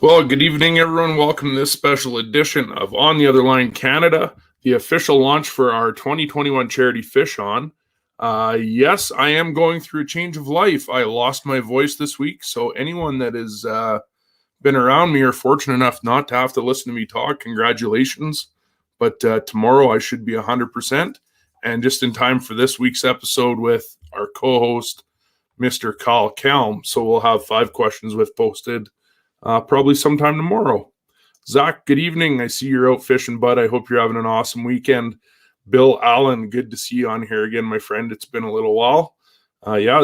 Well, good evening, everyone. Welcome to this special edition of On the Other Line Canada, the official launch for our 2021 charity Fish On. Yes, I am going through a change of life. I lost my voice this week, so anyone that has been around me or fortunate enough not to have to listen to me talk, congratulations. But tomorrow I should be 100%, and just in time for this week's episode with our co-host, Mr. Kyle Kelm. So we'll have 5 questions with posted probably sometime tomorrow. Zach, good evening. I see you're out fishing, bud. I hope you're having an awesome weekend. Bill Allen, good to see you on here again, my friend. It's been a little while.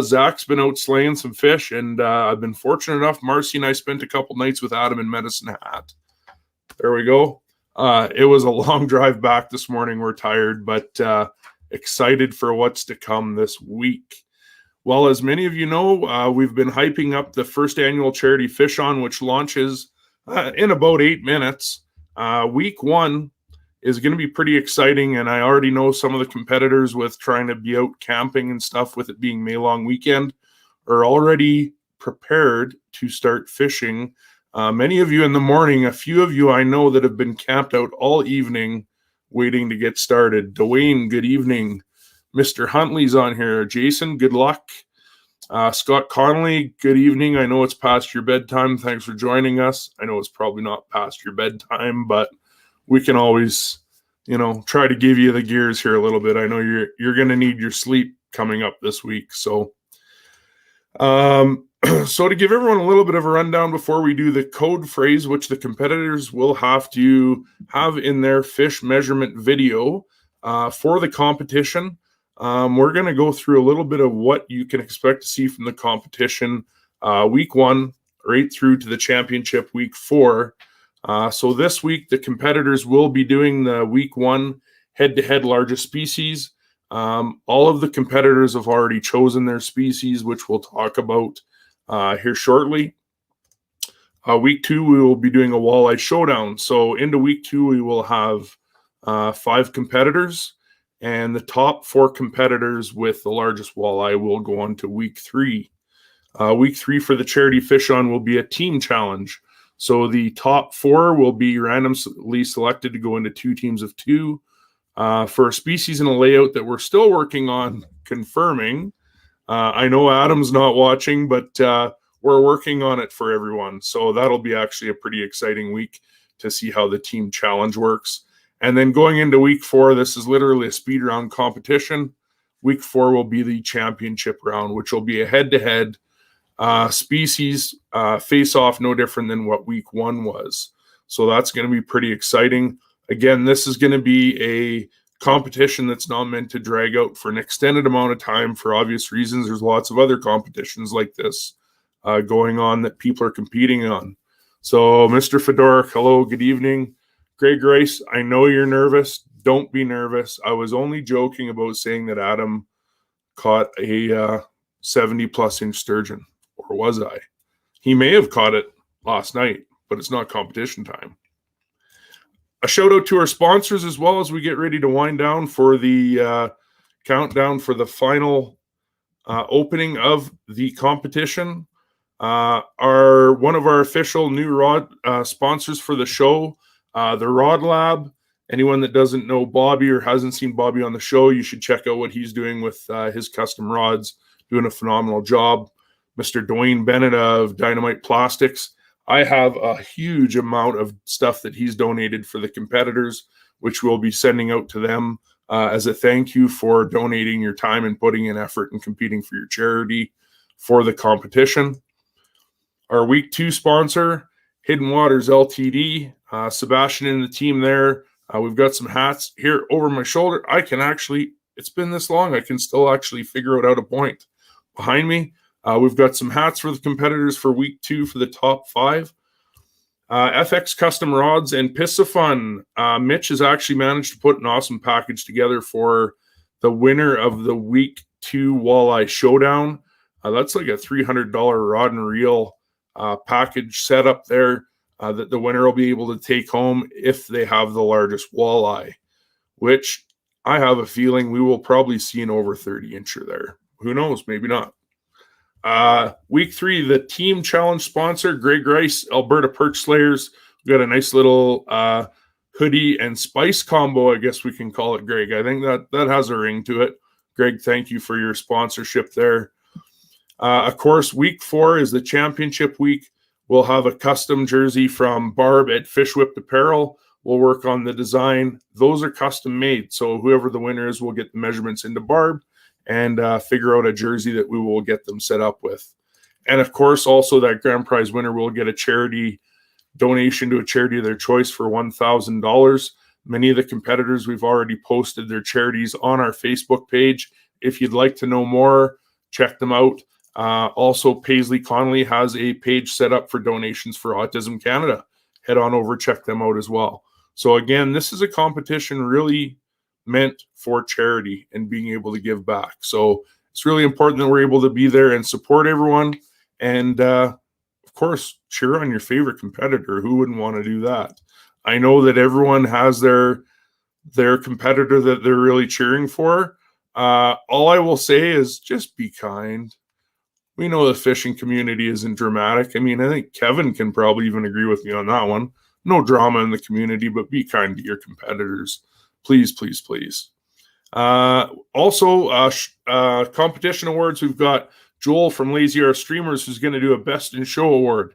Zach's been out slaying some fish, and I've been fortunate enough. Marcy and I spent a couple nights with Adam in Medicine Hat. There we go. It was a long drive back this morning. We're tired, but excited for what's to come this week. Well, as many of you know, we've been hyping up the first annual charity Fish On, which launches in about 8 minutes. Week 1 is going to be pretty exciting, and I already know some of the competitors with trying to be out camping and stuff with it being May long weekend are already prepared to start fishing. Many of you in the morning, a few of you I know that have been camped out all evening waiting to get started. Dwayne, good evening. Mr. Huntley's on here. Jason, good luck. Scott Connolly, good evening. I know it's past your bedtime. Thanks for joining us. I know it's probably not past your bedtime, but we can always, try to give you the gears here a little bit. I know you're going to need your sleep coming up this week. So, so to give everyone a little bit of a rundown before we do the code phrase, which the competitors will have to have in their fish measurement video for the competition. We're going to go through a little bit of what you can expect to see from the competition week 1 right through to the championship week 4. So this week, the competitors will be doing the week 1 head-to-head largest species. All of the competitors have already chosen their species, which we'll talk about here shortly. Week 2, we will be doing a walleye showdown. So into week 2, we will have 5 competitors. And the top 4 competitors with the largest walleye will go on to week 3. Week 3 for the charity Fish On will be a team challenge. So the top 4 will be randomly selected to go into 2 teams of 2 for a species and a layout that we're still working on confirming. I know Adam's not watching, but we're working on it for everyone. So that'll be actually a pretty exciting week to see how the team challenge works. And then going into week 4, this is literally a speed round competition. Week 4 will be the championship round, which will be a head-to-head species face-off, no different than what week 1 was. So that's going to be pretty exciting. Again, this is going to be a competition that's not meant to drag out for an extended amount of time for obvious reasons. There's lots of other competitions like this going on that people are competing on. So Mr. Fedoruk, hello, good evening. Greg Rice, I know you're nervous. Don't be nervous. I was only joking about saying that Adam caught a 70-plus inch sturgeon, or was I? He may have caught it last night, but it's not competition time. A shout out to our sponsors as well as we get ready to wind down for the countdown for the final opening of the competition. One of our official new rod sponsors for the show, the Rod Lab. Anyone that doesn't know Bobby or hasn't seen Bobby on the show, you should check out what he's doing with his custom rods, doing a phenomenal job. Mr. Dwayne Bennett of Dynamite Plastics. I have a huge amount of stuff that he's donated for the competitors, which we'll be sending out to them as a thank you for donating your time and putting in effort and competing for your charity for the competition. Our week 2 sponsor, Hidden Waters LTD. Sebastian and the team there. We've got some hats here over my shoulder. I can actually, it's been this long, I can still actually figure out how to point. Behind me, we've got some hats for the competitors for week 2 for the top 5. FX Custom Rods and Piscifun. Mitch has actually managed to put an awesome package together for the winner of the week 2 Walleye Showdown. That's like a $300 rod and reel package set up there. That the winner will be able to take home if they have the largest walleye, which I have a feeling we will probably see an over 30 incher there. Who knows? Maybe not. Week 3, the team challenge sponsor, Greg Rice, Alberta Perch Slayers. We got a nice little hoodie and spice combo, I guess we can call it, Greg. I think that has a ring to it. Greg, thank you for your sponsorship there. Of course, week 4 is the championship week. We'll have a custom jersey from Barb at Fish Whipped Apparel. We'll work on the design. Those are custom made, so whoever the winner is will get the measurements into Barb and figure out a jersey that we will get them set up with. And of course, also that grand prize winner will get a charity donation to a charity of their choice for $1,000. Many of the competitors, we've already posted their charities on our Facebook page. If you'd like to know more, check them out. Also, Paisley Connolly has a page set up for donations for Autism Canada. Head on over, check them out as well. So again, this is a competition really meant for charity and being able to give back. So it's really important that we're able to be there and support everyone. And of course, cheer on your favorite competitor. Who wouldn't want to do that? I know that everyone has their competitor that they're really cheering for. All I will say is just be kind. We know the fishing community isn't dramatic. I mean, I think Kevin can probably even agree with me on that one. No drama in the community, but be kind to your competitors. Please, please, please. Also, competition awards. We've got Joel from Lazy R Streamers who's going to do a Best in Show award.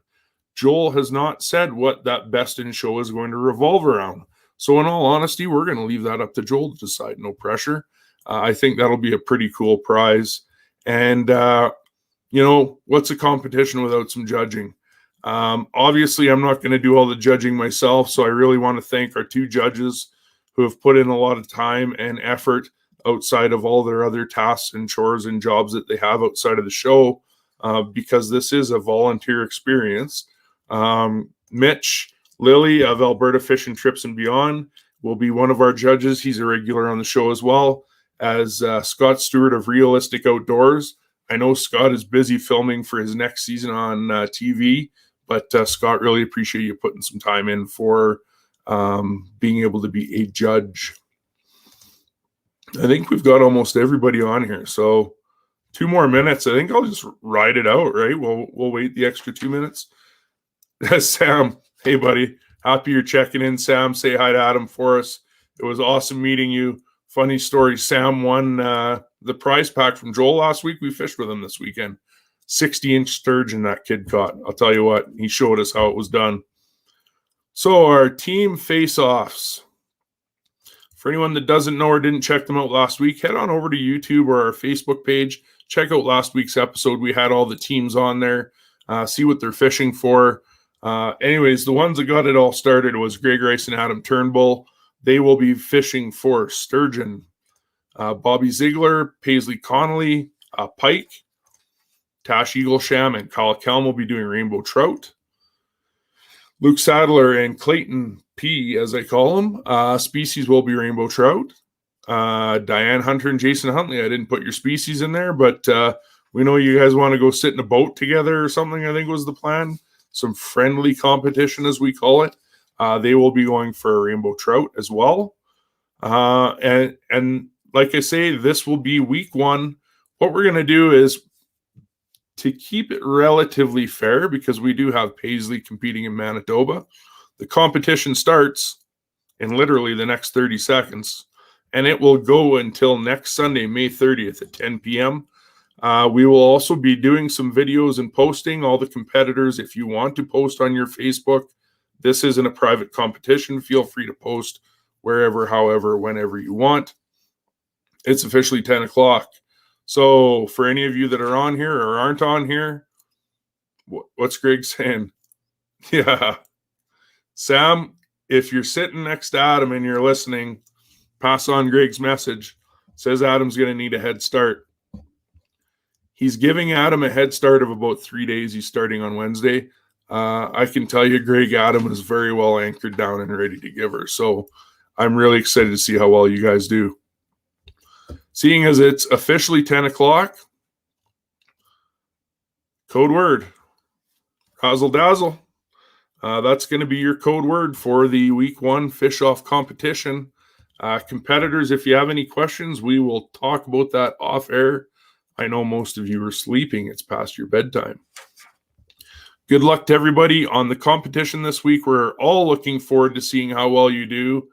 Joel has not said what that Best in Show is going to revolve around. So in all honesty, we're going to leave that up to Joel to decide. No pressure. I think that'll be a pretty cool prize. And, you know, what's a competition without some judging? Obviously, I'm not going to do all the judging myself, so I really want to thank our 2 judges who have put in a lot of time and effort outside of all their other tasks and chores and jobs that they have outside of the show, because this is a volunteer experience. Mitch Lilly of Alberta Fishing Trips and Beyond will be one of our judges. He's a regular on the show as well as Scott Stewart of Reelistic Outdoors. I know Scott is busy filming for his next season on TV, but Scott, really appreciate you putting some time in for being able to be a judge. I think we've got almost everybody on here, so 2 more minutes. I think I'll just ride it out, right? We'll wait the extra 2 minutes. Sam, hey buddy, happy you're checking in. Sam, say hi to Adam for us. It was awesome meeting you. Funny story, Sam won the prize pack from Joel last week. We fished with him this weekend. 60-inch sturgeon that kid caught. I'll tell you what, he showed us how it was done. So our team face-offs. For anyone that doesn't know or didn't check them out last week, head on over to YouTube or our Facebook page. Check out last week's episode. We had all the teams on there. See what they're fishing for. Anyways, the ones that got it all started was Greg Rice and Adam Turnbull. They will be fishing for Sturgeon. Bobby Ziegler, Paisley Connolly, Pike, Tash Eaglesham, and Kyle Kelm will be doing rainbow trout. Luke Sadler and Clayton P, as I call them, species will be rainbow trout. Dianne Hunter and Jason Huntley, I didn't put your species in there, but we know you guys want to go sit in a boat together or something, I think was the plan. Some friendly competition, as we call it. They will be going for a rainbow trout as well. And like I say, this will be week 1. What we're going to do is to keep it relatively fair, because we do have Paisley competing in Manitoba. The competition starts in literally the next 30 seconds, and it will go until next Sunday, May 30th at 10 p.m. We will also be doing some videos and posting. All the competitors, if you want to post on your Facebook, this isn't a private competition. Feel free to post wherever, however, whenever you want. It's officially 10 o'clock. So for any of you that are on here or aren't on here, what's Greg saying? Yeah. Sam, if you're sitting next to Adam and you're listening, pass on Greg's message. Says Adam's going to need a head start. He's giving Adam a head start of about 3 days. He's starting on Wednesday. I can tell you, Greg, Adam is very well anchored down and ready to give her. So I'm really excited to see how well you guys do. Seeing as it's officially 10 o'clock, code word, razzle dazzle. That's going to be your code word for the week 1 fish off competition. Competitors, if you have any questions, we will talk about that off air. I know most of you are sleeping. It's past your bedtime. Good luck to everybody on the competition this week. We're all looking forward to seeing how well you do.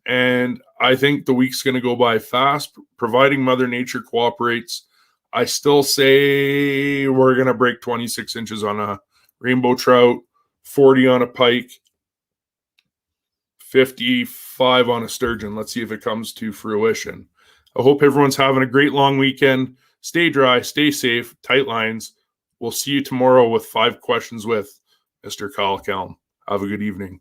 And I think the week's going to go by fast, providing Mother Nature cooperates. I still say we're going to break 26 inches on a rainbow trout, 40 on a pike, 55 on a sturgeon. Let's see if it comes to fruition. I hope everyone's having a great long weekend. Stay dry, stay safe, tight lines. We'll see you tomorrow with 5 questions with Mr. Kyle Kelm. Have a good evening.